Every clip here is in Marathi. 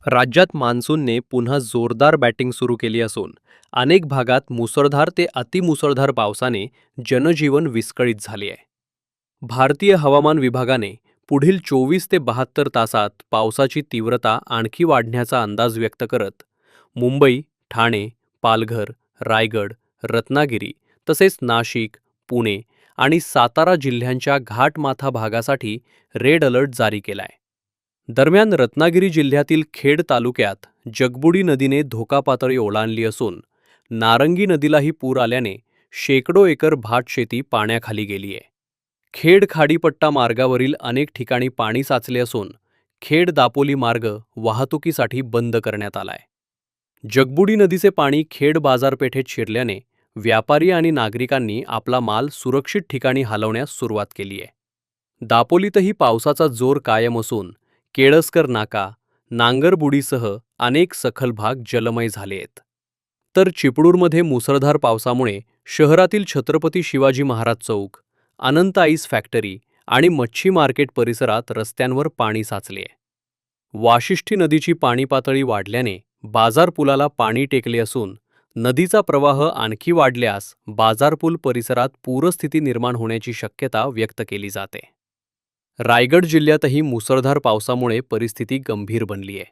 राज्यात मान्सूनने पुन्हा जोरदार बॅटिंग सुरू केली असून अनेक भागात मुसळधार ते अतिमुसळधार पावसाने जनजीवन विस्कळीत झाले आहे. भारतीय हवामान विभागाने पुढील 24 ते 72 तासात पावसाची तीव्रता आणखी वाढण्याचा अंदाज व्यक्त करत मुंबई, ठाणे, पालघर, रायगड, रत्नागिरी तसेच नाशिक, पुणे आणि सातारा जिल्ह्यांच्या घाटमाथा भागासाठी रेड अलर्ट जारी केलाय. दरम्यान रत्नागिरी जिल्ह्यातील खेड तालुक्यात जगबुडी नदीने धोका पातळी ओलांडली असून नारंगी नदीलाही पूर आल्याने शेकडो एकर भातशेती पाण्याखाली गेली आहे. खेड खाडीपट्टा मार्गावरील अनेक ठिकाणी पाणी साचले असून खेड दापोली मार्ग वाहतुकीसाठी बंद करण्यात आलाय. जगबुडी नदीचे पाणी खेड बाजारपेठेत शिरल्याने व्यापारी आणि नागरिकांनी आपला माल सुरक्षित ठिकाणी हलवण्यास सुरुवात केली आहे. दापोलीतही पावसाचा जोर कायम असून केळसकर नाका, नांगरबुडीसह अनेक सखल भाग जलमय झाले आहेत. तर चिपळूणमध्ये मुसळधार पावसामुळे शहरातील छत्रपती शिवाजी महाराज चौक, अनंत आईस फॅक्टरी आणि मच्छी मार्केट परिसरात रस्त्यांवर पाणी साचले आहे. वाशिष्ठी नदीची पाणी पातळी वाढल्याने बाजारपुलाला पाणी टेकले असून नदीचा प्रवाह आणखी वाढल्यास बाजारपूल परिसरात पूरस्थिती निर्माण होण्याची शक्यता व्यक्त केली जाते. रायगड जिल्ह्यातही मुसळधार पावसामुळे परिस्थिती गंभीर बनली आहे.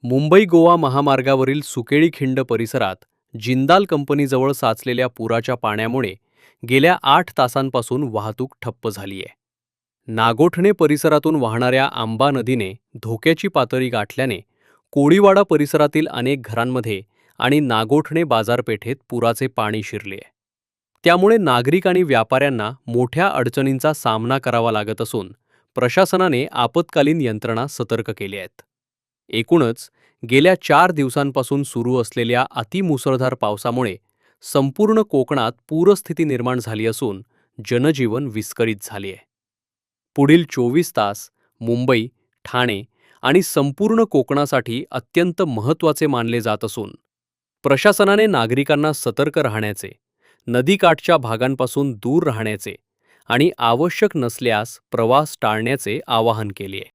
मुंबई गोवा महामार्गावरील सुकेळी खिंड परिसरात जिंदाल कंपनीजवळ साचलेल्या पुराच्या पाण्यामुळे गेल्या 8 तासांपासून वाहतूक ठप्प झाली आहे. नागोठणे परिसरातून वाहणाऱ्या आंबा नदीने धोक्याची पातळी गाठल्याने कोळीवाडा परिसरातील अनेक घरांमध्ये आणि नागोठणे बाजारपेठेत पुराचे पाणी शिरले आहे. त्यामुळे नागरिक आणि व्यापाऱ्यांना मोठ्या अडचणींचा सामना करावा लागत असून प्रशासनाने आपत्कालीन यंत्रणा सतर्क केल्या आहेत. एकूणच गेल्या 4 दिवसांपासून सुरू असलेल्या अतिमुसळधार पावसामुळे संपूर्ण कोकणात पूरस्थिती निर्माण झाली असून जनजीवन विस्कळीत झाले आहे. पुढील 24 तास मुंबई, ठाणे आणि संपूर्ण कोकणासाठी अत्यंत महत्त्वाचे मानले जात असून प्रशासनाने नागरिकांना सतर्क राहण्याचे, नदीकाठच्या भागांपासून दूर राहण्याचे आणि आवश्यक नसल्यास प्रवास टाळण्याचे आवाहन केले आहे.